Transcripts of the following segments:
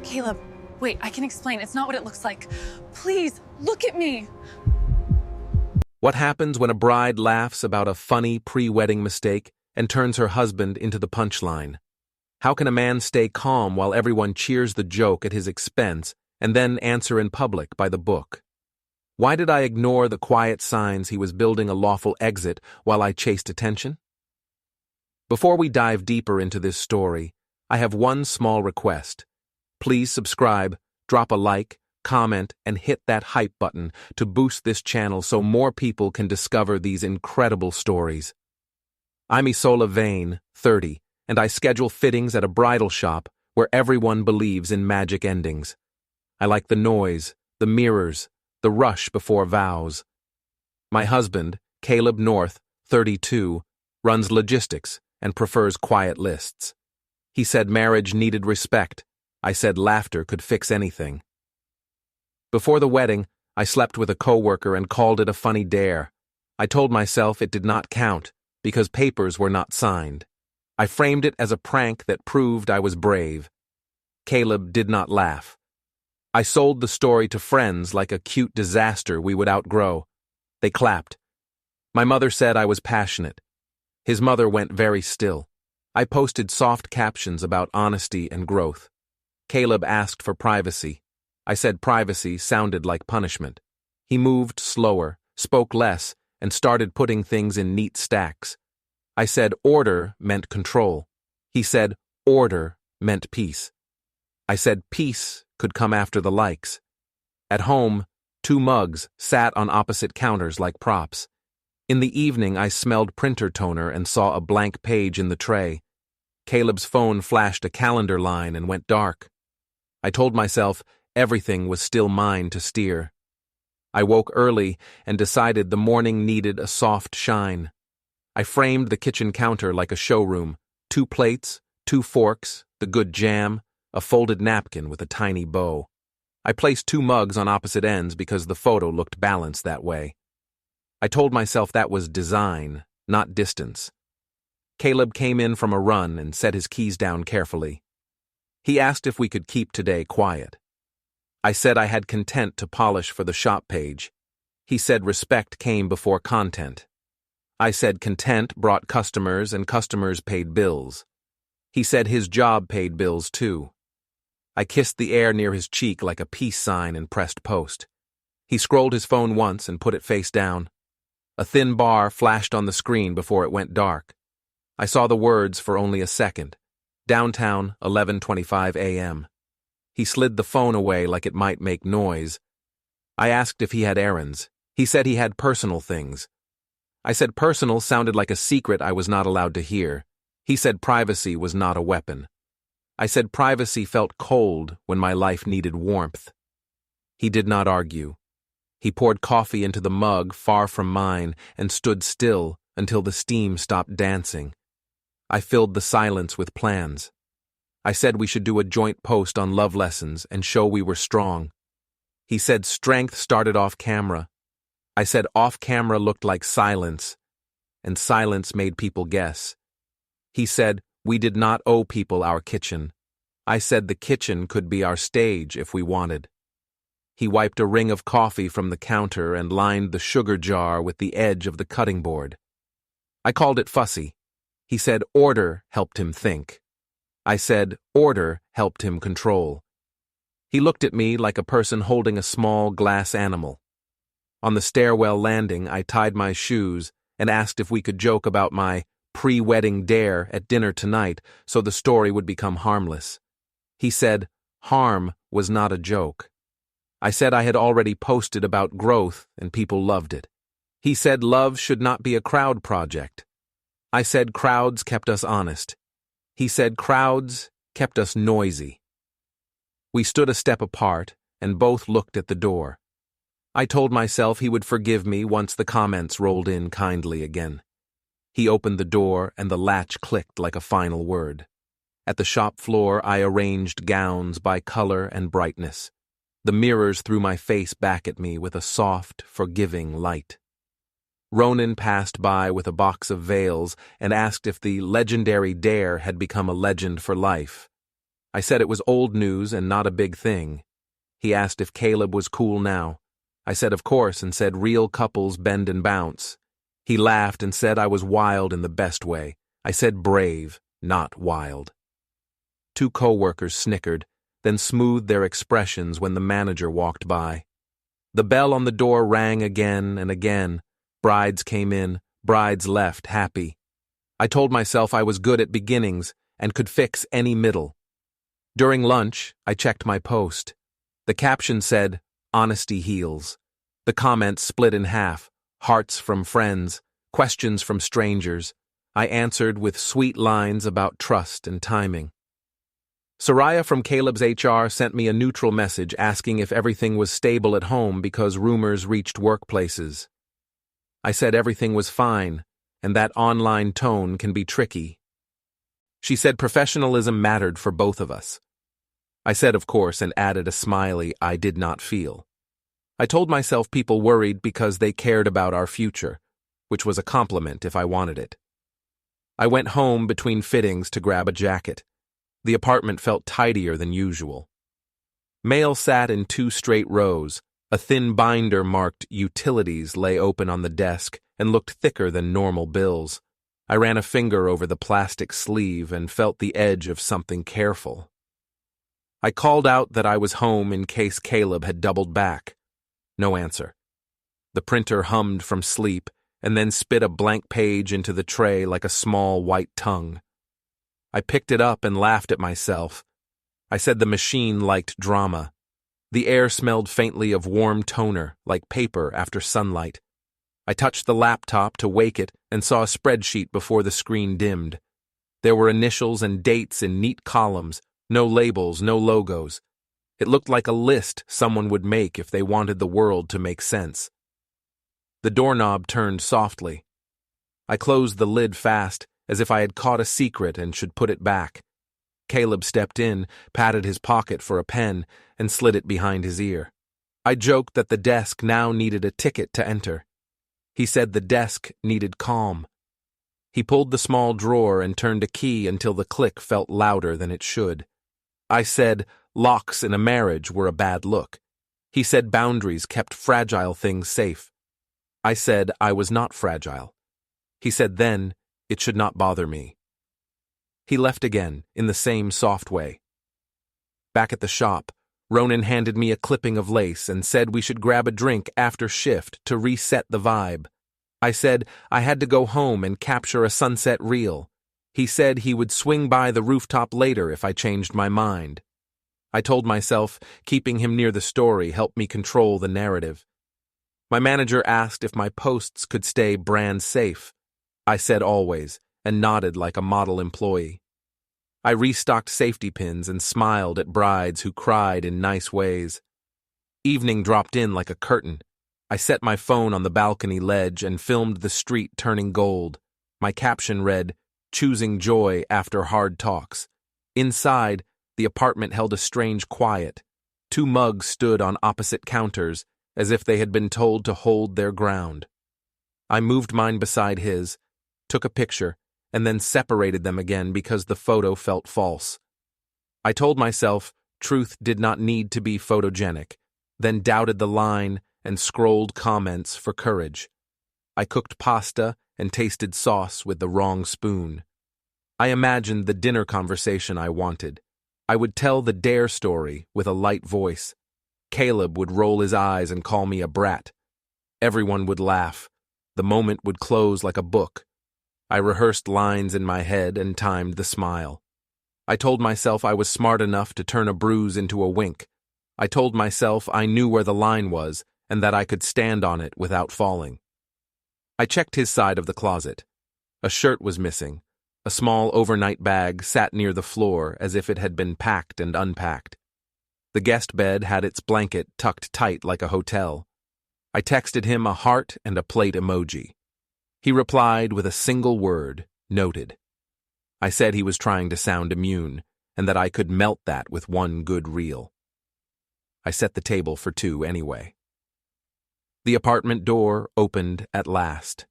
Caleb, wait, I can explain. It's not what it looks like. Please, look at me. What happens when a bride laughs about a funny pre-wedding mistake and turns her husband into the punchline? How can a man stay calm while everyone cheers the joke at his expense and then answer in public by the book? Why did I ignore the quiet signs he was building a lawful exit while I chased attention? Before we dive deeper into this story, I have one small request. Please subscribe, drop a like, comment, and hit that hype button to boost this channel so more people can discover these incredible stories. I'm Isola, 30, and I schedule fittings at a bridal shop where everyone believes in magic endings. I like the noise, the mirrors, the rush before vows. My husband, Caleb North, 32, runs logistics and prefers quiet lists. He said marriage needed respect. I said laughter could fix anything. Before the wedding, I slept with a coworker and called it a funny dare. I told myself it did not count because papers were not signed. I framed it as a prank that proved I was brave. Caleb did not laugh. I sold the story to friends like a cute disaster we would outgrow. They clapped. My mother said I was passionate. His mother went very still. I posted soft captions about honesty and growth. Caleb asked for privacy. I said privacy sounded like punishment. He moved slower, spoke less, and started putting things in neat stacks. I said order meant control. He said order meant peace. I said peace could come after the likes. At home, 2 mugs sat on opposite counters like props. In the evening, I smelled printer toner and saw a blank page in the tray. Caleb's phone flashed a calendar line and went dark. I told myself everything was still mine to steer. I woke early and decided the morning needed a soft shine. I framed the kitchen counter like a showroom. 2 plates, 2 forks, the good jam, a folded napkin with a tiny bow. I placed 2 mugs on opposite ends because the photo looked balanced that way. I told myself that was design, not distance. Caleb came in from a run and set his keys down carefully. He asked if we could keep today quiet. I said I had content to polish for the shop page. He said respect came before content. I said content brought customers and customers paid bills. He said his job paid bills too. I kissed the air near his cheek like a peace sign and pressed post. He scrolled his phone once and put it face down. A thin bar flashed on the screen before it went dark. I saw the words for only a second. Downtown, 11:25 a.m. He slid the phone away like it might make noise. I asked if he had errands. He said he had personal things. I said personal sounded like a secret I was not allowed to hear. He said privacy was not a weapon. I said privacy felt cold when my life needed warmth. He did not argue. He poured coffee into the mug far from mine and stood still until the steam stopped dancing. I filled the silence with plans. I said we should do a joint post on love lessons and show we were strong. He said strength started off camera. I said off camera looked like silence, and silence made people guess. He said we did not owe people our kitchen. I said the kitchen could be our stage if we wanted. He wiped a ring of coffee from the counter and lined the sugar jar with the edge of the cutting board. I called it fussy. He said order helped him think. I said order helped him control. He looked at me like a person holding a small glass animal. On the stairwell landing, I tied my shoes and asked if we could joke about my pre-wedding dare at dinner tonight so the story would become harmless. He said harm was not a joke. I said I had already posted about growth and people loved it. He said love should not be a crowd project. I said crowds kept us honest. He said crowds kept us noisy. We stood a step apart and both looked at the door. I told myself he would forgive me once the comments rolled in kindly again. He opened the door and the latch clicked like a final word. At the shop floor, I arranged gowns by color and brightness. The mirrors threw my face back at me with a soft, forgiving light. Ronan passed by with a box of veils and asked if the legendary dare had become a legend for life. I said it was old news and not a big thing. He asked if Caleb was cool now. I said of course and said real couples bend and bounce. He laughed and said I was wild in the best way. I said brave, not wild. 2 co-workers snickered, then smoothed their expressions when the manager walked by. The bell on the door rang again and again. Brides came in, brides left, happy. I told myself I was good at beginnings and could fix any middle. During lunch, I checked my post. The caption said, "Honesty heals." The comments split in half, hearts from friends, questions from strangers. I answered with sweet lines about trust and timing. Soraya from Caleb's HR sent me a neutral message asking if everything was stable at home because rumors reached workplaces. I said everything was fine, and that online tone can be tricky. She said professionalism mattered for both of us. I said of course and added a smiley I did not feel. I told myself people worried because they cared about our future, which was a compliment if I wanted it. I went home between fittings to grab a jacket. The apartment felt tidier than usual. Mail sat in 2 straight rows. A thin binder marked Utilities lay open on the desk and looked thicker than normal bills. I ran a finger over the plastic sleeve and felt the edge of something careful. I called out that I was home in case Caleb had doubled back. No answer. The printer hummed from sleep and then spit a blank page into the tray like a small white tongue. I picked it up and laughed at myself. I said the machine liked drama. The air smelled faintly of warm toner, like paper after sunlight. I touched the laptop to wake it and saw a spreadsheet before the screen dimmed. There were initials and dates in neat columns, no labels, no logos. It looked like a list someone would make if they wanted the world to make sense. The doorknob turned softly. I closed the lid fast, as if I had caught a secret and should put it back. Caleb stepped in, patted his pocket for a pen, and slid it behind his ear. I joked that the desk now needed a ticket to enter. He said the desk needed calm. He pulled the small drawer and turned a key until the click felt louder than it should. I said locks in a marriage were a bad look. He said boundaries kept fragile things safe. I said I was not fragile. He said then it should not bother me. He left again, in the same soft way. Back at the shop, Ronan handed me a clipping of lace and said we should grab a drink after shift to reset the vibe. I said I had to go home and capture a sunset reel. He said he would swing by the rooftop later if I changed my mind. I told myself keeping him near the story helped me control the narrative. My manager asked if my posts could stay brand safe. I said always, and nodded like a model employee. I restocked safety pins and smiled at brides who cried in nice ways. Evening dropped in like a curtain. I set my phone on the balcony ledge and filmed the street turning gold. My caption read, "Choosing joy after hard talks." Inside, the apartment held a strange quiet. 2 mugs stood on opposite counters, as if they had been told to hold their ground. I moved mine beside his, took a picture, and then separated them again because the photo felt false. I told myself truth did not need to be photogenic, then doubted the line and scrolled comments for courage. I cooked pasta and tasted sauce with the wrong spoon. I imagined the dinner conversation I wanted. I would tell the dare story with a light voice. Caleb would roll his eyes and call me a brat. Everyone would laugh. The moment would close like a book. I rehearsed lines in my head and timed the smile. I told myself I was smart enough to turn a bruise into a wink. I told myself I knew where the line was and that I could stand on it without falling. I checked his side of the closet. A shirt was missing. A small overnight bag sat near the floor as if it had been packed and unpacked. The guest bed had its blanket tucked tight like a hotel. I texted him a heart and a plate emoji. He replied with a single word, noted. I said he was trying to sound immune, and that I could melt that with one good reel. I set the table for 2 anyway. The apartment door opened at last.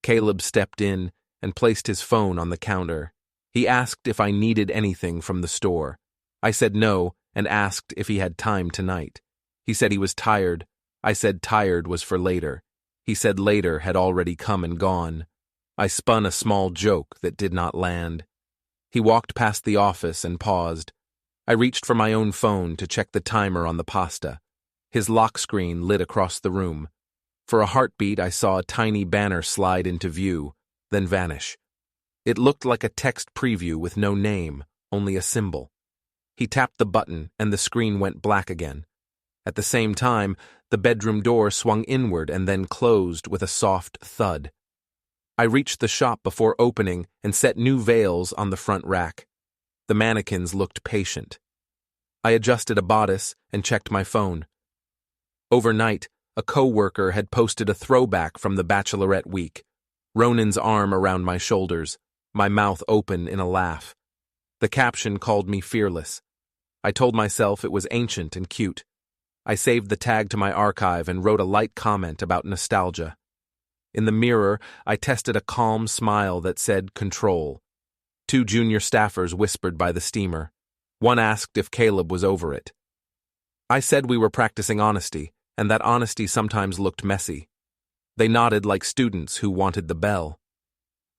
Caleb stepped in and placed his phone on the counter. He asked if I needed anything from the store. I said no and asked if he had time tonight. He said he was tired. I said tired was for later. He said later had already come and gone. I spun a small joke that did not land. He walked past the office and paused. I reached for my own phone to check the timer on the pasta. His lock screen lit across the room. For a heartbeat, I saw a tiny banner slide into view, then vanish. It looked like a text preview with no name, only a symbol. He tapped the button and the screen went black again. At the same time, the bedroom door swung inward and then closed with a soft thud. I reached the shop before opening and set new veils on the front rack. The mannequins looked patient. I adjusted a bodice and checked my phone. Overnight, a co-worker had posted a throwback from the Bachelorette week. Ronan's arm around my shoulders, my mouth open in a laugh. The caption called me fearless. I told myself it was ancient and cute. I saved the tag to my archive and wrote a light comment about nostalgia. In the mirror, I tested a calm smile that said control. 2 junior staffers whispered by the steamer. One asked if Caleb was over it. I said we were practicing honesty, and that honesty sometimes looked messy. They nodded like students who wanted the bell.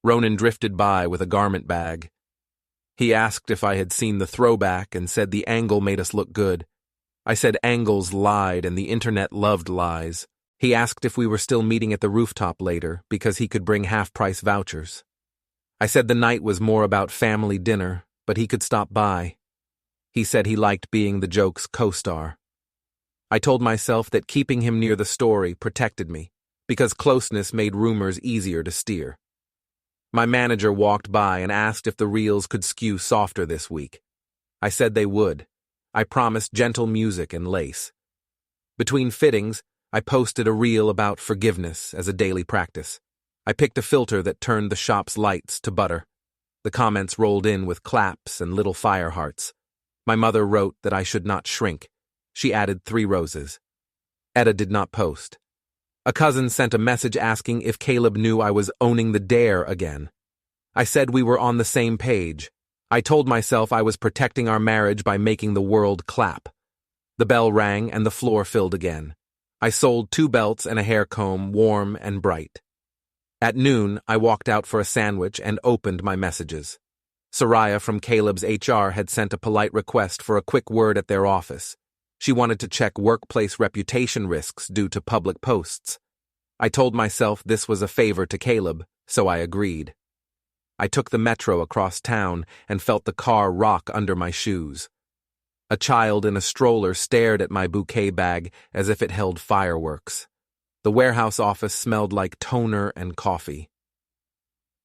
Ronan drifted by with a garment bag. He asked if I had seen the throwback and said the angle made us look good. I said angles lied and the internet loved lies. He asked if we were still meeting at the rooftop later because he could bring half-price vouchers. I said the night was more about family dinner, but he could stop by. He said he liked being the joke's co-star. I told myself that keeping him near the story protected me, because closeness made rumors easier to steer. My manager walked by and asked if the reels could skew softer this week. I said they would. I promised gentle music and lace. Between fittings, I posted a reel about forgiveness as a daily practice. I picked a filter that turned the shop's lights to butter. The comments rolled in with claps and little fire hearts. My mother wrote that I should not shrink. She added 3 roses. Etta did not post. A cousin sent a message asking if Caleb knew I was owning the dare again. I said we were on the same page. I told myself I was protecting our marriage by making the world clap. The bell rang and the floor filled again. I sold 2 belts and a hair comb, warm and bright. At noon, I walked out for a sandwich and opened my messages. Soraya from Caleb's HR had sent a polite request for a quick word at their office. She wanted to check workplace reputation risks due to public posts. I told myself this was a favor to Caleb, so I agreed. I took the metro across town and felt the car rock under my shoes. A child in a stroller stared at my bouquet bag as if it held fireworks. The warehouse office smelled like toner and coffee.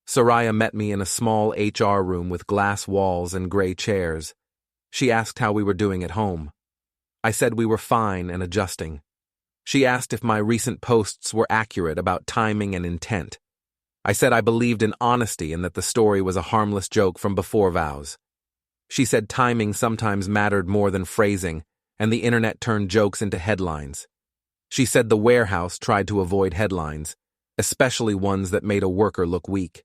Soraya met me in a small HR room with glass walls and gray chairs. She asked how we were doing at home. I said we were fine and adjusting. She asked if my recent posts were accurate about timing and intent. I said I believed in honesty and that the story was a harmless joke from before vows. She said timing sometimes mattered more than phrasing, and the internet turned jokes into headlines. She said the warehouse tried to avoid headlines, especially ones that made a worker look weak.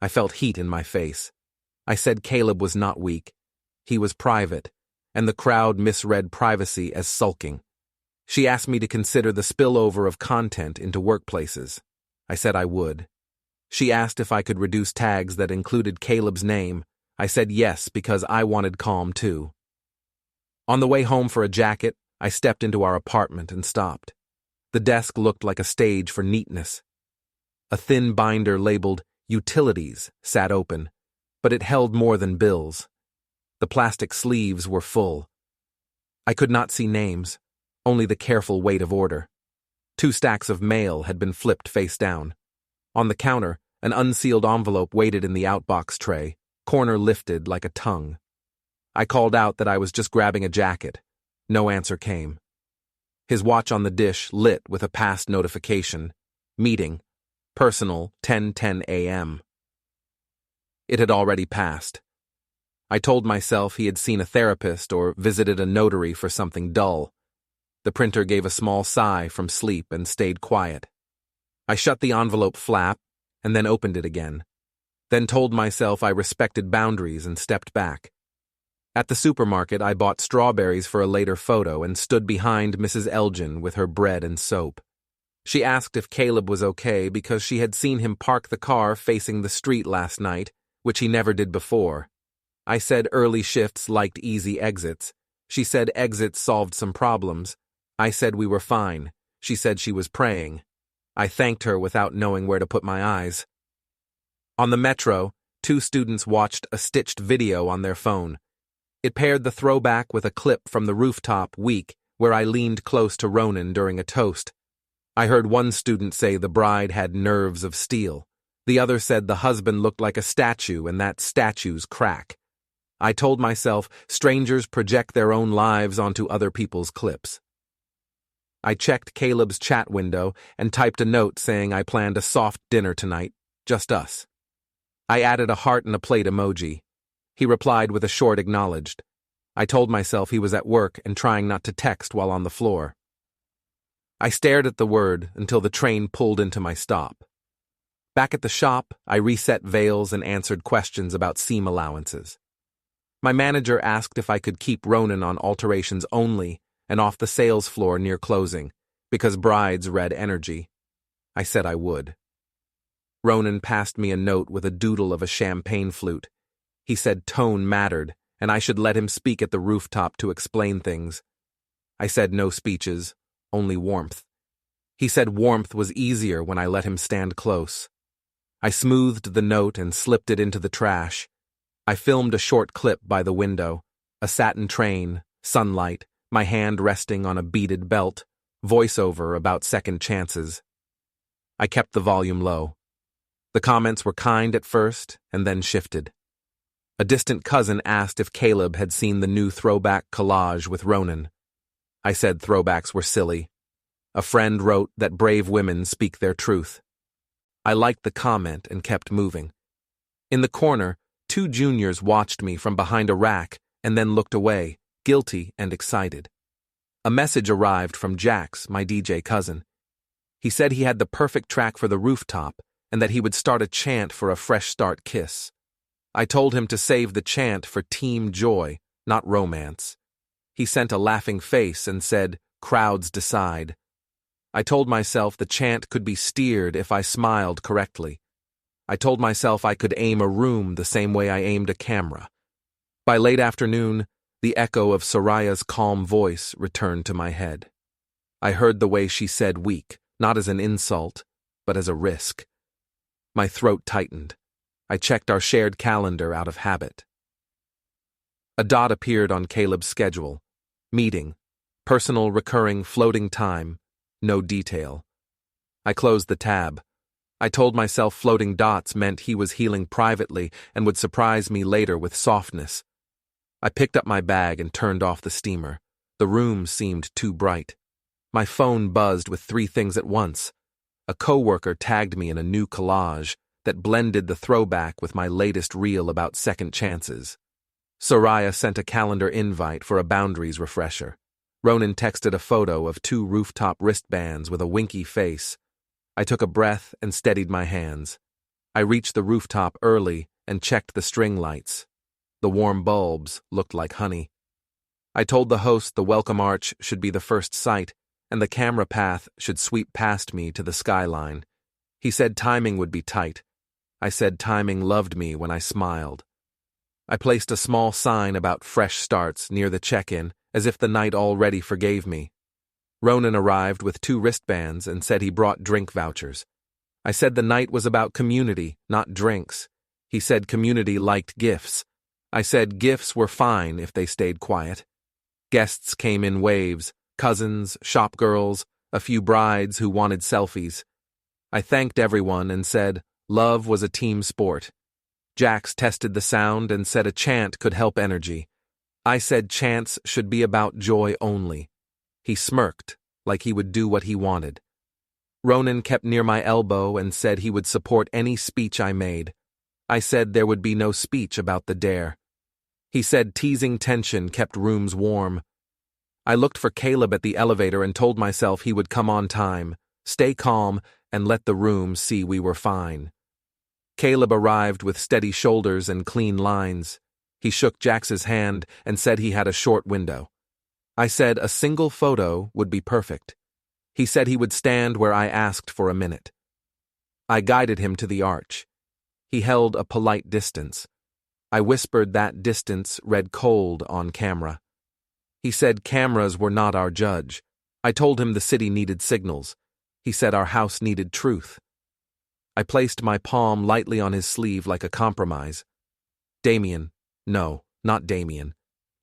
I felt heat in my face. I said Caleb was not weak. He was private, and the crowd misread privacy as sulking. She asked me to consider the spillover of content into workplaces. I said I would. She asked if I could reduce tags that included Caleb's name. I said yes because I wanted calm too. On the way home for a jacket, I stepped into our apartment and stopped. The desk looked like a stage for neatness. A thin binder labeled Utilities sat open, but it held more than bills. The plastic sleeves were full. I could not see names, only the careful weight of order. 2 stacks of mail had been flipped face down. On the counter, an unsealed envelope waited in the outbox tray, corner lifted like a tongue. I called out that I was just grabbing a jacket. No answer came. His watch on the dish lit with a past notification. Meeting. Personal, 10:10 a.m. It had already passed. I told myself he had seen a therapist or visited a notary for something dull. The printer gave a small sigh from sleep and stayed quiet. I shut the envelope flap and then opened it again. Then told myself I respected boundaries and stepped back. At the supermarket, I bought strawberries for a later photo and stood behind Mrs. Elgin with her bread and soap. She asked if Caleb was okay because she had seen him park the car facing the street last night, which he never did before. I said early shifts liked easy exits. She said exits solved some problems. I said we were fine. She said she was praying. I thanked her without knowing where to put my eyes. On the metro, 2 students watched a stitched video on their phone. It paired the throwback with a clip from the rooftop week where I leaned close to Ronan during a toast. I heard one student say the bride had nerves of steel. The other said the husband looked like a statue and that statues crack. I told myself strangers project their own lives onto other people's clips. I checked Caleb's chat window and typed a note saying I planned a soft dinner tonight, just us. I added a heart and a plate emoji. He replied with a short acknowledged. I told myself he was at work and trying not to text while on the floor. I stared at the word until the train pulled into my stop. Back at the shop, I reset veils and answered questions about seam allowances. My manager asked if I could keep Ronan on alterations only and off the sales floor near closing, because brides read energy. I said I would. Ronan passed me a note with a doodle of a champagne flute. He said tone mattered, and I should let him speak at the rooftop to explain things. I said no speeches, only warmth. He said warmth was easier when I let him stand close. I smoothed the note and slipped it into the trash. I filmed a short clip by the window, a satin train, sunlight, my hand resting on a beaded belt, voiceover about second chances. I kept the volume low. The comments were kind at first and then shifted. A distant cousin asked if Caleb had seen the new throwback collage with Ronan. I said throwbacks were silly. A friend wrote that brave women speak their truth. I liked the comment and kept moving. In the corner, 2 juniors watched me from behind a rack and then looked away, guilty and excited. A message arrived from Jax, my DJ cousin. He said he had the perfect track for the rooftop and that he would start a chant for a fresh start kiss. I told him to save the chant for team joy, not romance. He sent a laughing face and said, "Crowds decide." I told myself the chant could be steered if I smiled correctly. I told myself I could aim a room the same way I aimed a camera. By late afternoon, the echo of Soraya's calm voice returned to my head. I heard the way she said weak, not as an insult, but as a risk. My throat tightened. I checked our shared calendar out of habit. A dot appeared on Caleb's schedule. Meeting. Personal recurring floating time. No detail. I closed the tab. I told myself floating dots meant he was healing privately and would surprise me later with softness. I picked up my bag and turned off the steamer. The room seemed too bright. My phone buzzed with 3 things at once. A coworker tagged me in a new collage that blended the throwback with my latest reel about second chances. Soraya sent a calendar invite for a boundaries refresher. Ronan texted a photo of 2 rooftop wristbands with a winky face. I took a breath and steadied my hands. I reached the rooftop early and checked the string lights. The warm bulbs looked like honey. I told the host the welcome arch should be the first sight, and the camera path should sweep past me to the skyline. He said timing would be tight. I said timing loved me when I smiled. I placed a small sign about fresh starts near the check-in, as if the night already forgave me. Ronan arrived with 2 wristbands and said he brought drink vouchers. I said the night was about community, not drinks. He said community liked gifts. I said gifts were fine if they stayed quiet. Guests came in waves, cousins, shop girls, a few brides who wanted selfies. I thanked everyone and said, love was a team sport. Jax tested the sound and said a chant could help energy. I said chants should be about joy only. He smirked, like he would do what he wanted. Ronan kept near my elbow and said he would support any speech I made. I said there would be no speech about the dare. He said teasing tension kept rooms warm. I looked for Caleb at the elevator and told myself he would come on time, stay calm, and let the room see we were fine. Caleb arrived with steady shoulders and clean lines. He shook Jax's hand and said he had a short window. I said a single photo would be perfect. He said he would stand where I asked for a minute. I guided him to the arch. He held a polite distance. I whispered that distance read cold on camera. He said cameras were not our judge. I told him the city needed signals. He said our house needed truth. I placed my palm lightly on his sleeve like a compromise. Damien. No, not Damien.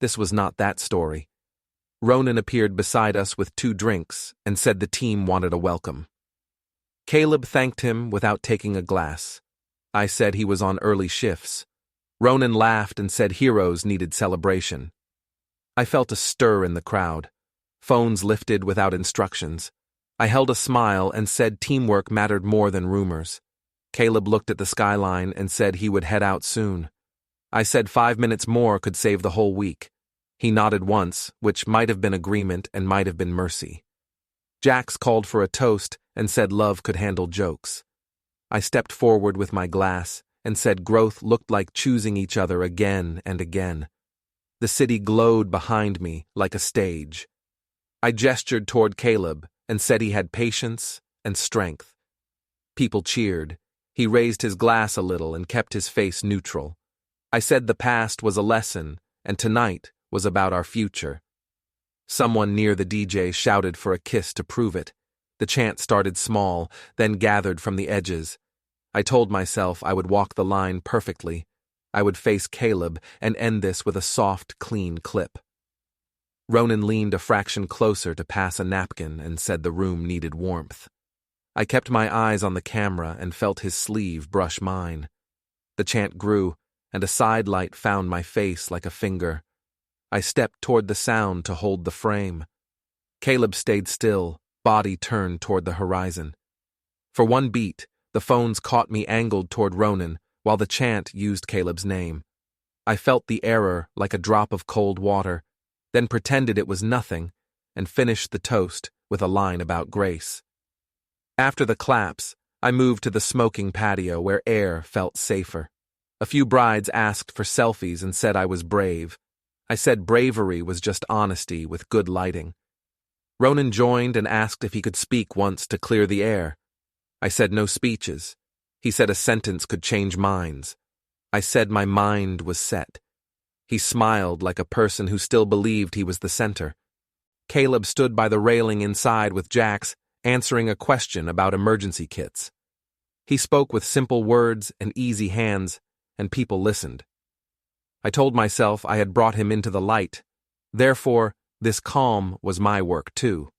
This was not that story. Ronan appeared beside us with 2 drinks and said the team wanted a welcome. Caleb thanked him without taking a glass. I said he was on early shifts. Ronan laughed and said heroes needed celebration. I felt a stir in the crowd. Phones lifted without instructions. I held a smile and said teamwork mattered more than rumors. Caleb looked at the skyline and said he would head out soon. I said 5 minutes more could save the whole week. He nodded once, which might have been agreement and might have been mercy. Jax called for a toast and said love could handle jokes. I stepped forward with my glass and said growth looked like choosing each other again and again. The city glowed behind me like a stage. I gestured toward Caleb and said he had patience and strength. People cheered. He raised his glass a little and kept his face neutral. I said the past was a lesson and tonight was about our future. Someone near the DJ shouted for a kiss to prove it. The chant started small, then gathered from the edges. I told myself I would walk the line perfectly. I would face Caleb and end this with a soft, clean clip. Ronan leaned a fraction closer to pass a napkin and said the room needed warmth. I kept my eyes on the camera and felt his sleeve brush mine. The chant grew, and a side light found my face like a finger. I stepped toward the sound to hold the frame. Caleb stayed still, body turned toward the horizon. For one beat, the phones caught me angled toward Ronan, while the chant used Caleb's name. I felt the error like a drop of cold water, then pretended it was nothing, and finished the toast with a line about grace. After the claps, I moved to the smoking patio where air felt safer. A few brides asked for selfies and said I was brave. I said bravery was just honesty with good lighting. Ronan joined and asked if he could speak once to clear the air. I said no speeches. He said a sentence could change minds. I said my mind was set. He smiled like a person who still believed he was the center. Caleb stood by the railing inside with Jax, answering a question about emergency kits. He spoke with simple words and easy hands, and people listened. I told myself I had brought him into the light. Therefore, this calm was my work too.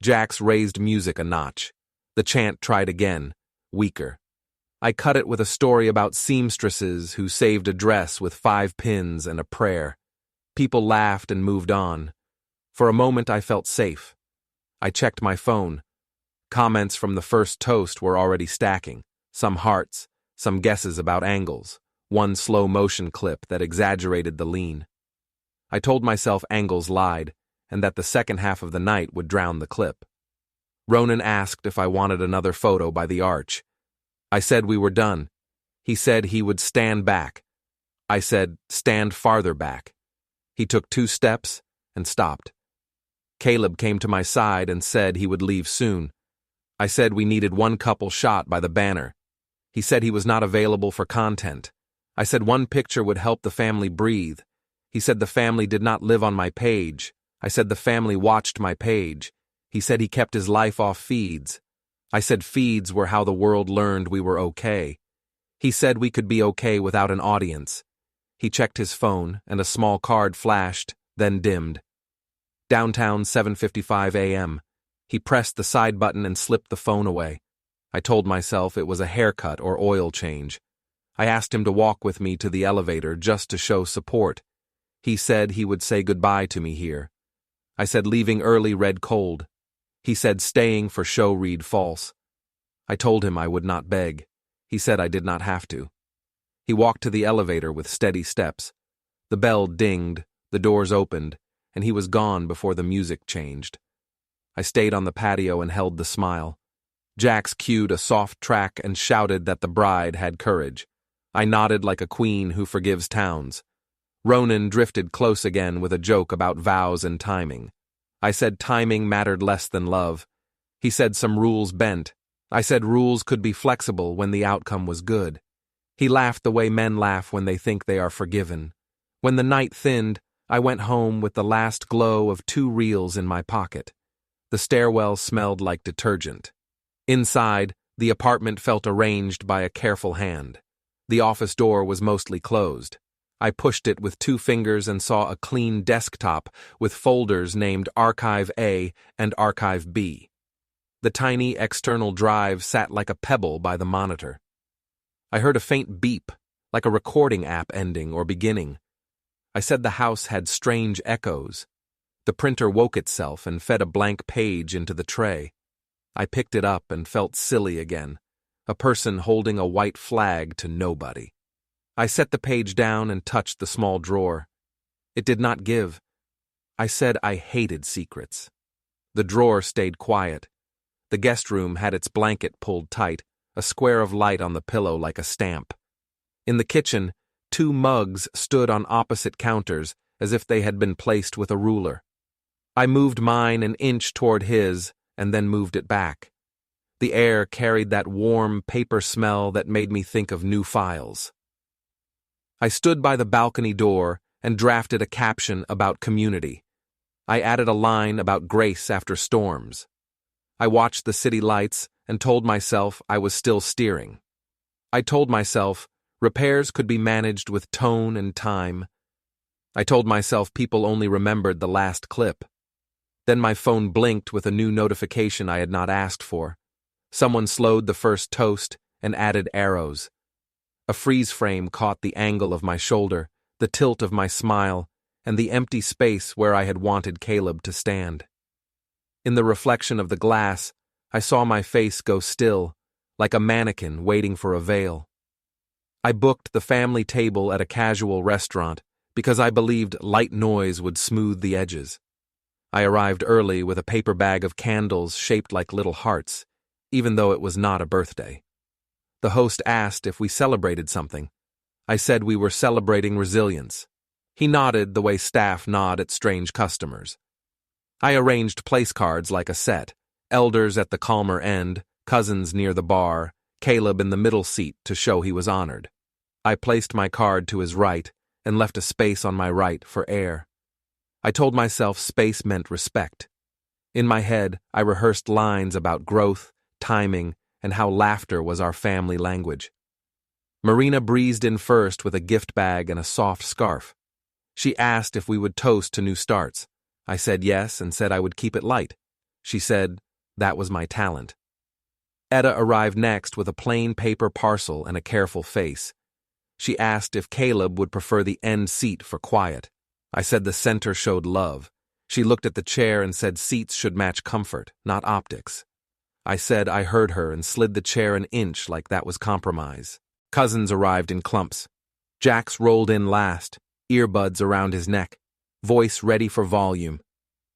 Jax raised music a notch. The chant tried again, weaker. I cut it with a story about seamstresses who saved a dress with 5 pins and a prayer. People laughed and moved on. For a moment I felt safe. I checked my phone. Comments from the first toast were already stacking. Some hearts, some guesses about angles, one slow motion clip that exaggerated the lean. I told myself angles lied, and that the second half of the night would drown the clip. Ronan asked if I wanted another photo by the arch. I said we were done. He said he would stand back. I said, stand farther back. He took 2 steps and stopped. Caleb came to my side and said he would leave soon. I said we needed one couple shot by the banner. He said he was not available for content. I said one picture would help the family breathe. He said the family did not live on my page. I said the family watched my page. He said he kept his life off feeds. I said feeds were how the world learned we were okay. He said we could be okay without an audience. He checked his phone, and a small card flashed, then dimmed. Downtown 7:55 a.m. He pressed the side button and slipped the phone away. I told myself it was a haircut or oil change. I asked him to walk with me to the elevator just to show support. He said he would say goodbye to me here. I said leaving early read cold. He said staying for show read false. I told him I would not beg. He said I did not have to. He walked to the elevator with steady steps. The bell dinged, the doors opened, and he was gone before the music changed. I stayed on the patio and held the smile. Jax cued a soft track and shouted that the bride had courage. I nodded like a queen who forgives towns. Ronan drifted close again with a joke about vows and timing. I said timing mattered less than love. He said some rules bent. I said rules could be flexible when the outcome was good. He laughed the way men laugh when they think they are forgiven. When the night thinned, I went home with the last glow of 2 reels in my pocket. The stairwell smelled like detergent. Inside, the apartment felt arranged by a careful hand. The office door was mostly closed. I pushed it with 2 fingers and saw a clean desktop with folders named Archive A and Archive B. The tiny external drive sat like a pebble by the monitor. I heard a faint beep, like a recording app ending or beginning. I said the house had strange echoes. The printer woke itself and fed a blank page into the tray. I picked it up and felt silly again, a person holding a white flag to nobody. I set the page down and touched the small drawer. It did not give. I said I hated secrets. The drawer stayed quiet. The guest room had its blanket pulled tight, a square of light on the pillow like a stamp. In the kitchen, 2 mugs stood on opposite counters as if they had been placed with a ruler. I moved mine an inch toward his and then moved it back. The air carried that warm paper smell that made me think of new files. I stood by the balcony door and drafted a caption about community. I added a line about grace after storms. I watched the city lights and told myself I was still steering. I told myself repairs could be managed with tone and time. I told myself people only remembered the last clip. Then my phone blinked with a new notification I had not asked for. Someone slowed the first toast and added arrows. A freeze frame caught the angle of my shoulder, the tilt of my smile, and the empty space where I had wanted Caleb to stand. In the reflection of the glass, I saw my face go still, like a mannequin waiting for a veil. I booked the family table at a casual restaurant because I believed light noise would smooth the edges. I arrived early with a paper bag of candles shaped like little hearts, even though it was not a birthday. The host asked if we celebrated something. I said we were celebrating resilience. He nodded the way staff nod at strange customers. I arranged place cards like a set, elders at the calmer end, cousins near the bar, Caleb in the middle seat to show he was honored. I placed my card to his right and left a space on my right for air. I told myself space meant respect. In my head, I rehearsed lines about growth, timing, and how laughter was our family language. Marina breezed in first with a gift bag and a soft scarf. She asked if we would toast to new starts. I said yes and said I would keep it light. She said that was my talent. Etta arrived next with a plain paper parcel and a careful face. She asked if Caleb would prefer the end seat for quiet. I said the center showed love. She looked at the chair and said seats should match comfort, not optics. I said I heard her and slid the chair an inch like that was compromise. Cousins arrived in clumps. Jax rolled in last, earbuds around his neck, voice ready for volume.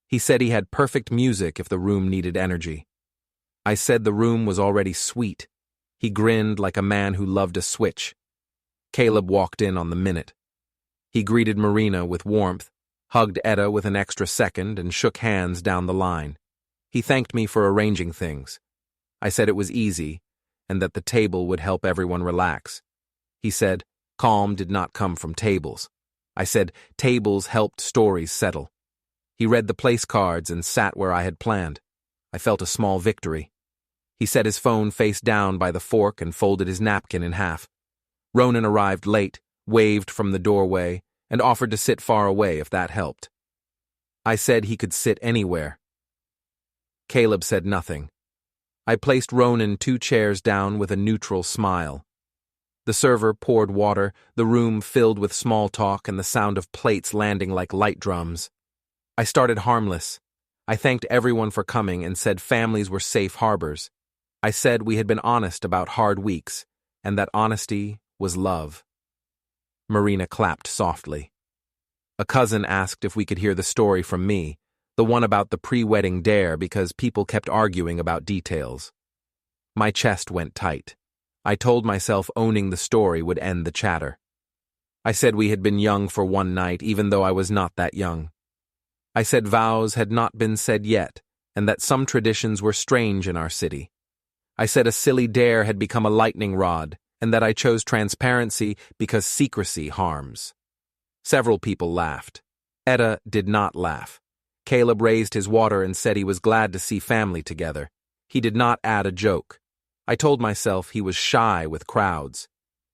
He said he had perfect music if the room needed energy. I said the room was already sweet. He grinned like a man who loved a switch. Caleb walked in on the minute. He greeted Marina with warmth, hugged Etta with an extra second, and shook hands down the line. He thanked me for arranging things. I said it was easy, and that the table would help everyone relax. He said, calm did not come from tables. I said, tables helped stories settle. He read the place cards and sat where I had planned. I felt a small victory. He set his phone face down by the fork and folded his napkin in half. Ronan arrived late, waved from the doorway, and offered to sit far away if that helped. I said he could sit anywhere. Caleb said nothing. I placed Ronan 2 chairs down with a neutral smile. The server poured water, the room filled with small talk and the sound of plates landing like light drums. I started harmless. I thanked everyone for coming and said families were safe harbors. I said we had been honest about hard weeks, and that honesty was love. Marina clapped softly. A cousin asked if we could hear the story from me, the one about the pre-wedding dare, because people kept arguing about details. My chest went tight. I told myself owning the story would end the chatter. I said we had been young for one night, even though I was not that young. I said vows had not been said yet, and that some traditions were strange in our city. I said a silly dare had become a lightning rod, and that I chose transparency because secrecy harms. Several people laughed. Etta did not laugh. Caleb raised his water and said he was glad to see family together. He did not add a joke. I told myself he was shy with crowds.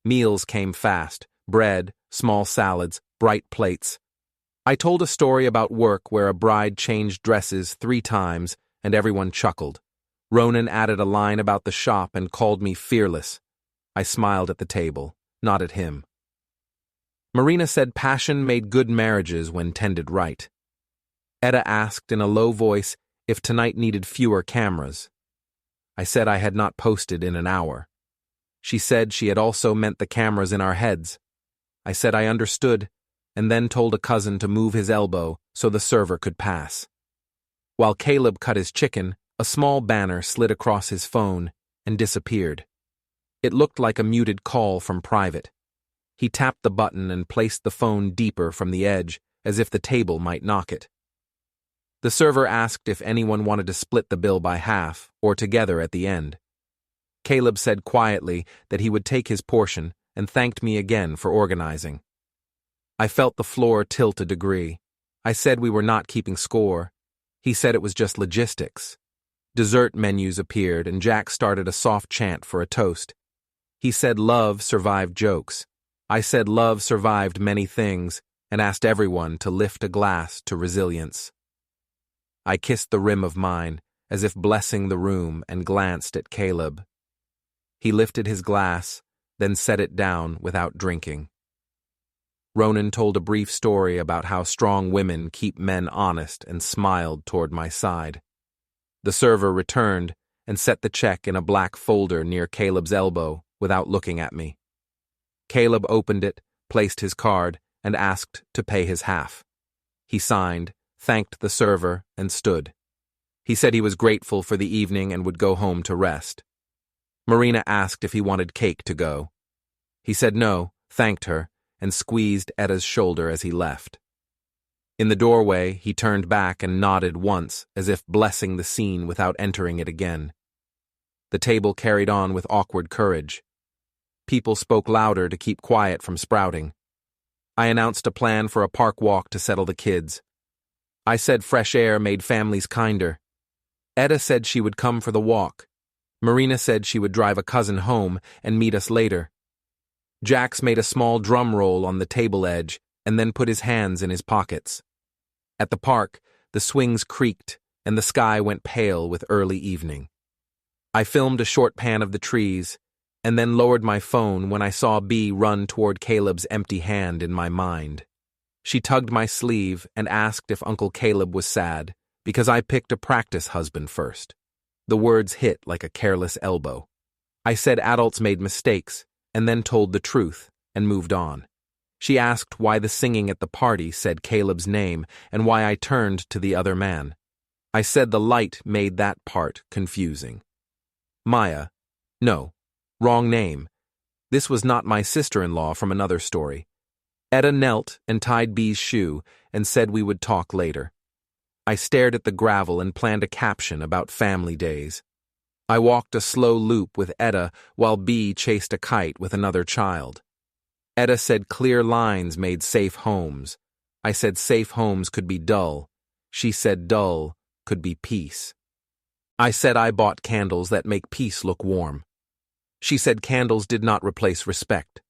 Meals came fast: bread, small salads, bright plates. I told a story about work where a bride changed dresses 3 times and everyone chuckled. Ronan added a line about the shop and called me fearless. I smiled at the table, not at him. Marina said passion made good marriages when tended right. Etta asked in a low voice if tonight needed fewer cameras. I said I had not posted in an hour. She said she had also meant the cameras in our heads. I said I understood, and then told a cousin to move his elbow so the server could pass. While Caleb cut his chicken, a small banner slid across his phone and disappeared. It looked like a muted call from private. He tapped the button and placed the phone deeper from the edge, as if the table might knock it. The server asked if anyone wanted to split the bill by half or together at the end. Caleb said quietly that he would take his portion and thanked me again for organizing. I felt the floor tilt a degree. I said we were not keeping score. He said it was just logistics. Dessert menus appeared and Jack started a soft chant for a toast. He said love survived jokes. I said love survived many things and asked everyone to lift a glass to resilience. I kissed the rim of mine, as if blessing the room, and glanced at Caleb. He lifted his glass, then set it down without drinking. Ronan told a brief story about how strong women keep men honest and smiled toward my side. The server returned and set the check in a black folder near Caleb's elbow without looking at me. Caleb opened it, placed his card, and asked to pay his half. He signed, thanked the server, and stood. He said he was grateful for the evening and would go home to rest. Marina asked if he wanted cake to go. He said no, thanked her, and squeezed Etta's shoulder as he left. In the doorway, he turned back and nodded once, as if blessing the scene without entering it again. The table carried on with awkward courage. People spoke louder to keep quiet from sprouting. I announced a plan for a park walk to settle the kids. I said fresh air made families kinder. Etta said she would come for the walk. Marina said she would drive a cousin home and meet us later. Jax made a small drum roll on the table edge and then put his hands in his pockets. At the park, the swings creaked and the sky went pale with early evening. I filmed a short pan of the trees and then lowered my phone when I saw Bee run toward Caleb's empty hand in my mind. She tugged my sleeve and asked if Uncle Caleb was sad, because I picked a practice husband first. The words hit like a careless elbow. I said adults made mistakes, and then told the truth, and moved on. She asked why the singing at the party said Caleb's name, and why I turned to the other man. I said the light made that part confusing. Maya. No. Wrong name. This was not my sister-in-law from another story. Etta knelt and tied Bee's shoe and said we would talk later. I stared at the gravel and planned a caption about family days. I walked a slow loop with Etta while Bee chased a kite with another child. Etta said clear lines made safe homes. I said safe homes could be dull. She said dull could be peace. I said I bought candles that make peace look warm. She said candles did not replace respect.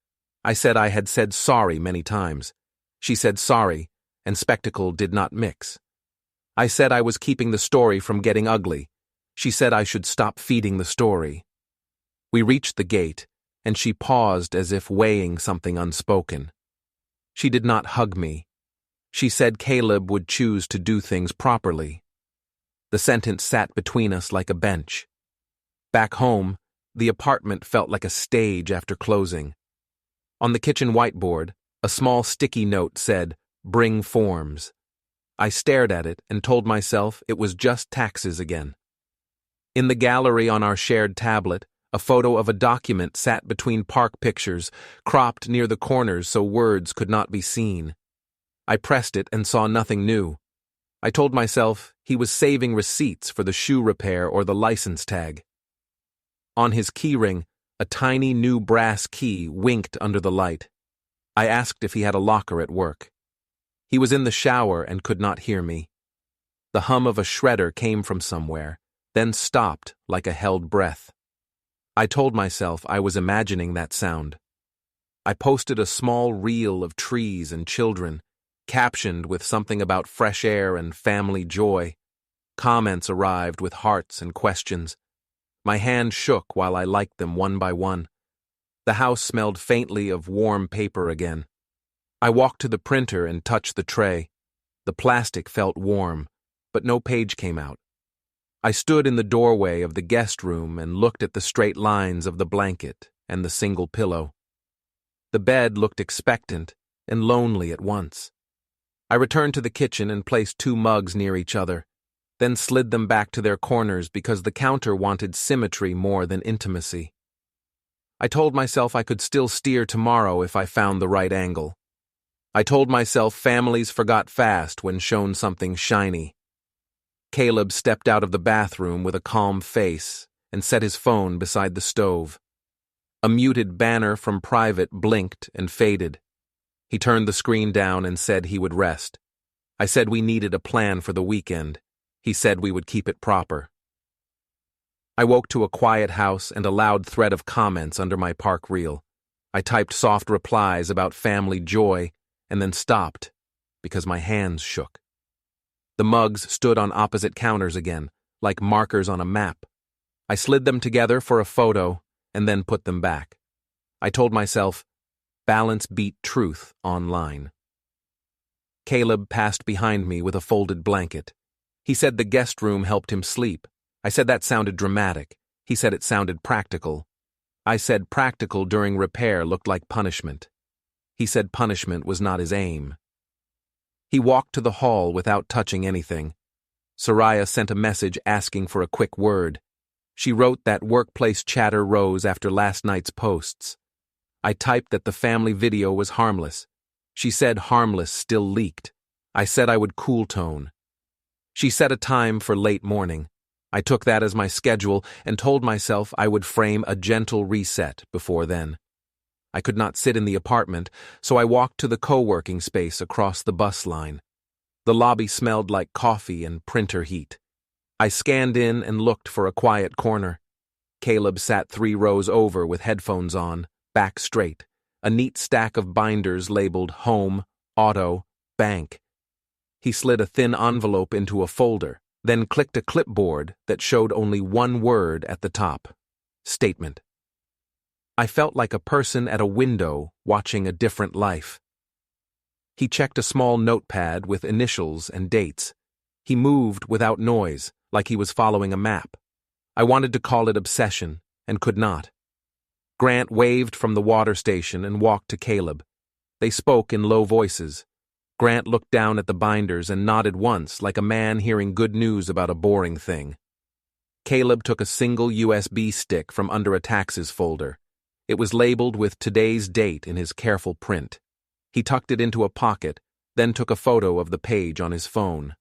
I said I had said sorry many times. She said sorry, and spectacle did not mix. I said I was keeping the story from getting ugly. She said I should stop feeding the story. We reached the gate, and she paused as if weighing something unspoken. She did not hug me. She said Caleb would choose to do things properly. The sentence sat between us like a bench. Back home, the apartment felt like a stage after closing. On the kitchen whiteboard, a small sticky note said, "Bring forms." I stared at it and told myself it was just taxes again. In the gallery on our shared tablet, A photo of a document sat between park pictures, cropped near the corners so words could not be seen. I pressed it and saw nothing new. I told myself he was saving receipts for the shoe repair or the license tag. On his keyring, a tiny new brass key winked under the light. I asked if he had a locker at work. He was in the shower and could not hear me. The hum of a shredder came from somewhere, then stopped like a held breath. I told myself I was imagining that sound. I posted a small reel of trees and children, captioned with something about fresh air and family joy. Comments arrived with hearts and questions. My hand shook while I liked them one by one. The house smelled faintly of warm paper again. I walked to the printer and touched the tray. The plastic felt warm, but no page came out. I stood in the doorway of the guest room and looked at the straight lines of the blanket and the single pillow. The bed looked expectant and lonely at once. I returned to the kitchen and placed 2 mugs near each other, then slid them back to their corners because the counter wanted symmetry more than intimacy. I told myself I could still steer tomorrow if I found the right angle. I told myself families forgot fast when shown something shiny. Caleb stepped out of the bathroom with a calm face and set his phone beside the stove. A muted banner from private blinked and faded. He turned the screen down and said he would rest. I said we needed a plan for the weekend. He said we would keep it proper. I woke to a quiet house and a loud thread of comments under my park reel. I typed soft replies about family joy and then stopped because my hands shook. The mugs stood on opposite counters again, like markers on a map. I slid them together for a photo and then put them back. I told myself, balance beat truth online. Caleb passed behind me with a folded blanket. He said the guest room helped him sleep. I said that sounded dramatic. He said it sounded practical. I said practical during repair looked like punishment. He said punishment was not his aim. He walked to the hall without touching anything. Soraya sent a message asking for a quick word. She wrote that workplace chatter rose after last night's posts. I typed that the family video was harmless. She said harmless still leaked. I said I would cool tone. She set a time for late morning. I took that as my schedule and told myself I would frame a gentle reset before then. I could not sit in the apartment, so I walked to the co-working space across the bus line. The lobby smelled like coffee and printer heat. I scanned in and looked for a quiet corner. Caleb sat 3 rows over with headphones on, back straight, a neat stack of binders labeled home, auto, bank. He slid a thin envelope into a folder, then clicked a clipboard that showed only one word at the top: statement. I felt like a person at a window watching a different life. He checked a small notepad with initials and dates. He moved without noise, like he was following a map. I wanted to call it obsession, and could not. Grant waved from the water station and walked to Caleb. They spoke in low voices. Grant looked down at the binders and nodded once, like a man hearing good news about a boring thing. Caleb took a single USB stick from under a taxes folder. It was labeled with today's date in his careful print. He tucked it into a pocket, then took a photo of the page on his phone.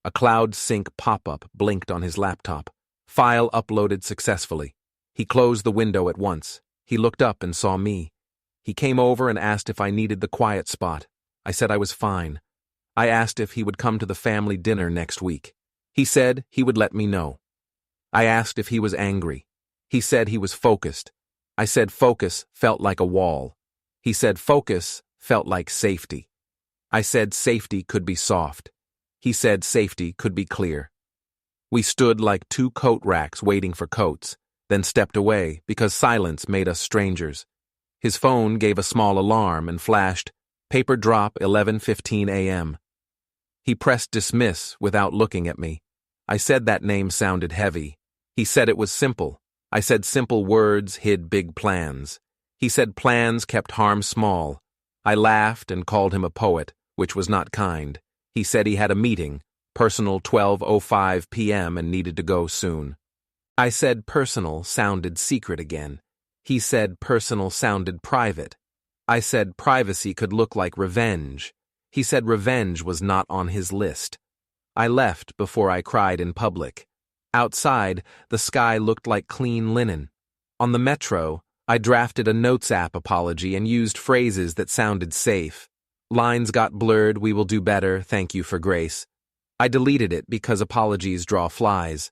A cloud sync pop-up blinked on his laptop. File uploaded successfully. He closed the window at once. He looked up and saw me. He came over and asked if I needed the quiet spot. I said I was fine. I asked if he would come to the family dinner next week. He said he would let me know. I asked if he was angry. He said he was focused. I said focus felt like a wall. He said focus felt like safety. I said safety could be soft. He said safety could be clear. We stood like 2 coat racks waiting for coats, then stepped away because silence made us strangers. His phone gave a small alarm and flashed, paper drop 11:15 a.m. He pressed dismiss without looking at me. I said that name sounded heavy. He said it was simple. I said simple words hid big plans. He said plans kept harm small. I laughed and called him a poet, which was not kind. He said he had a meeting, personal 12:05 p.m. and needed to go soon. I said personal sounded secret again. He said personal sounded private. I said privacy could look like revenge. He said revenge was not on his list. I left before I cried in public. Outside, the sky looked like clean linen. On the metro, I drafted a notes app apology and used phrases that sounded safe. Lines got blurred, we will do better, thank you for grace. I deleted it because apologies draw flies.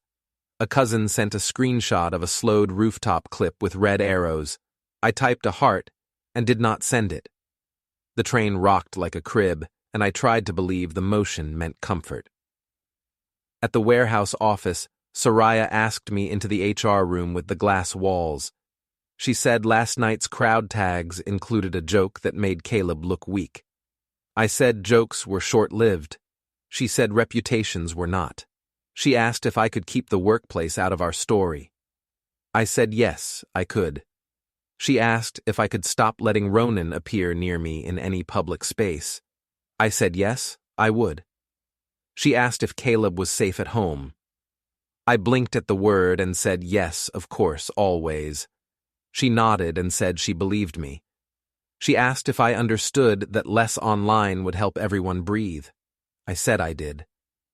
A cousin sent a screenshot of a slowed rooftop clip with red arrows. I typed a heart and did not send it. The train rocked like a crib, and I tried to believe the motion meant comfort. At the warehouse office, Soraya asked me into the HR room with the glass walls. She said last night's crowd tags included a joke that made Caleb look weak. I said jokes were short-lived. She said reputations were not. She asked if I could keep the workplace out of our story. I said yes, I could. She asked if I could stop letting Ronan appear near me in any public space. I said yes, I would. She asked if Caleb was safe at home. I blinked at the word and said yes, of course, always. She nodded and said she believed me. She asked if I understood that less online would help everyone breathe. I said I did.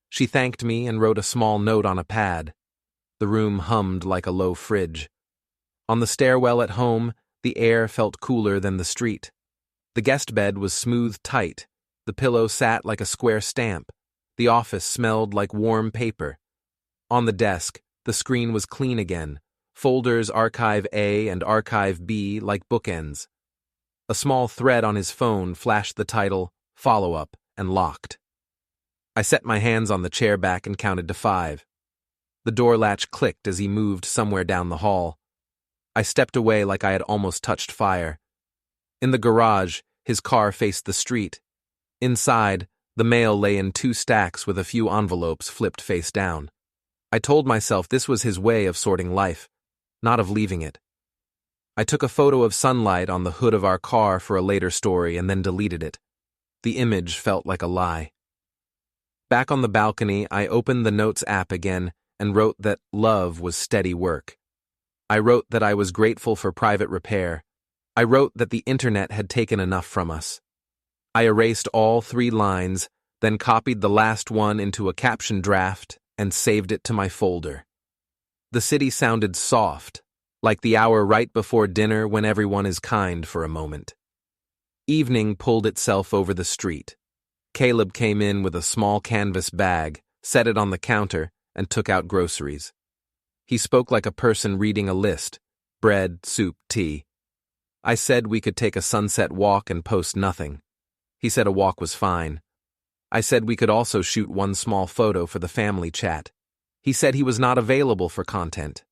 She thanked me and wrote a small note on a pad. The room hummed like a low fridge. On the stairwell at home, the air felt cooler than the street. The guest bed was smooth tight. The pillow sat like a square stamp. The office smelled like warm paper. On the desk, the screen was clean again. Folders Archive A and Archive B like bookends. A small thread on his phone flashed the title, Follow-up, and locked. I set my hands on the chair back and counted to 5. The door latch clicked as he moved somewhere down the hall. I stepped away like I had almost touched fire. In the garage, his car faced the street. Inside, the mail lay in 2 stacks with a few envelopes flipped face down. I told myself this was his way of sorting life, not of leaving it. I took a photo of sunlight on the hood of our car for a later story and then deleted it. The image felt like a lie. Back on the balcony, I opened the Notes app again and wrote that love was steady work. I wrote that I was grateful for private repair. I wrote that the internet had taken enough from us. I erased all 3 lines, then copied the last one into a caption draft and saved it to my folder. The city sounded soft, like the hour right before dinner when everyone is kind for a moment. Evening pulled itself over the street. Caleb came in with a small canvas bag, set it on the counter, and took out groceries. He spoke like a person reading a list: bread, soup, tea. I said we could take a sunset walk and post nothing. He said a walk was fine. I said we could also shoot one small photo for the family chat. He said he was not available for content.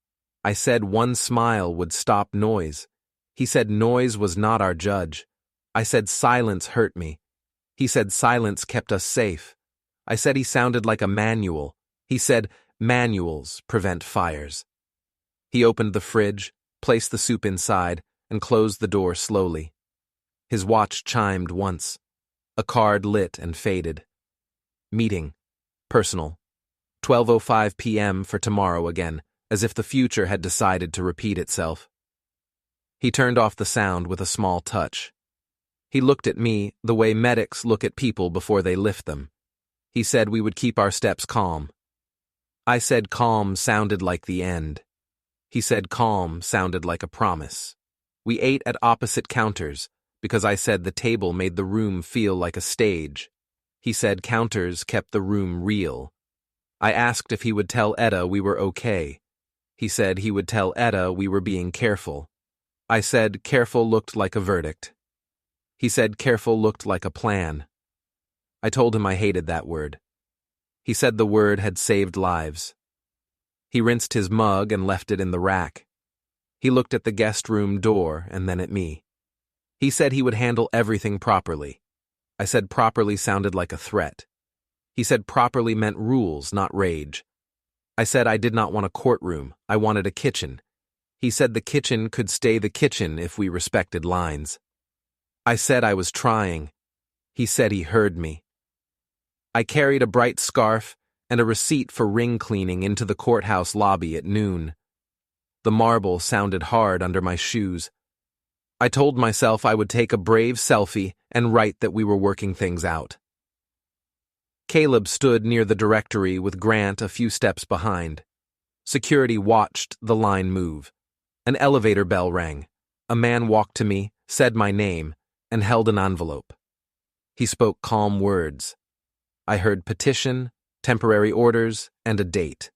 I said one smile would stop noise. He said noise was not our judge. I said silence hurt me. He said silence kept us safe. I said he sounded like a manual. He said manuals prevent fires. He opened the fridge, placed the soup inside, and closed the door slowly. His watch chimed once. A card lit and faded. Meeting. Personal. 12:05 p.m. for tomorrow again, as if the future had decided to repeat itself. He turned off the sound with a small touch. He looked at me the way medics look at people before they lift them. He said we would keep our steps calm. I said calm sounded like the end. He said calm sounded like a promise. We ate at opposite counters, because I said the table made the room feel like a stage. He said counters kept the room real. I asked if he would tell Etta we were okay. He said he would tell Etta we were being careful. I said careful looked like a verdict. He said careful looked like a plan. I told him I hated that word. He said the word had saved lives. He rinsed his mug and left it in the rack. He looked at the guest room door and then at me. He said he would handle everything properly. I said properly sounded like a threat. He said properly meant rules, not rage. I said I did not want a courtroom, I wanted a kitchen. He said the kitchen could stay the kitchen if we respected lines. I said I was trying. He said he heard me. I carried a bright scarf and a receipt for ring cleaning into the courthouse lobby at noon. The marble sounded hard under my shoes. I told myself I would take a brave selfie and write that we were working things out. Caleb stood near the directory with Grant a few steps behind. Security watched the line move. An elevator bell rang. A man walked to me, said my name, and held an envelope. He spoke calm words. I heard petition, temporary orders, and a date.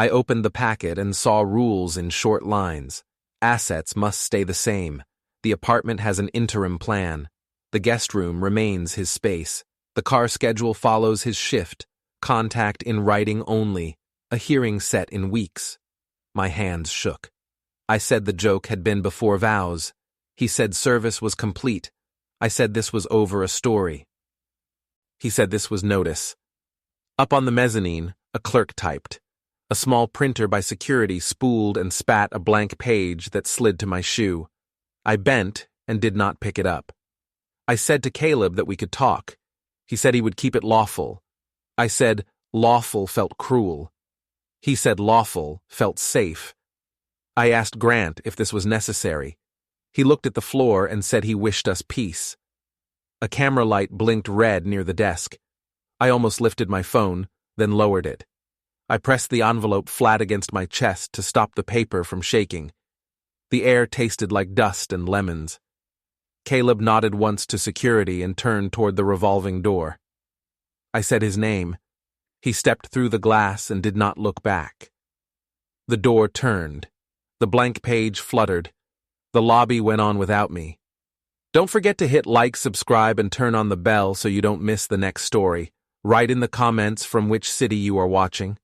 I opened the packet and saw rules in short lines. Assets must stay the same. The apartment has an interim plan. The guest room remains his space. The car schedule follows his shift. Contact in writing only. A hearing set in weeks. My hands shook. I said the joke had been before vows. He said service was complete. I said this was over a story. He said this was notice. Up on the mezzanine, a clerk typed. A small printer by security spooled and spat a blank page that slid to my shoe. I bent and did not pick it up. I said to Caleb that we could talk. He said he would keep it lawful. I said lawful felt cruel. He said lawful felt safe. I asked Grant if this was necessary. He looked at the floor and said he wished us peace. A camera light blinked red near the desk. I almost lifted my phone, then lowered it. I pressed the envelope flat against my chest to stop the paper from shaking. The air tasted like dust and lemons. Caleb nodded once to security and turned toward the revolving door. I said his name. He stepped through the glass and did not look back. The door turned. The blank page fluttered. The lobby went on without me. Don't forget to hit like, subscribe, and turn on the bell so you don't miss the next story. Write in the comments from which city you are watching.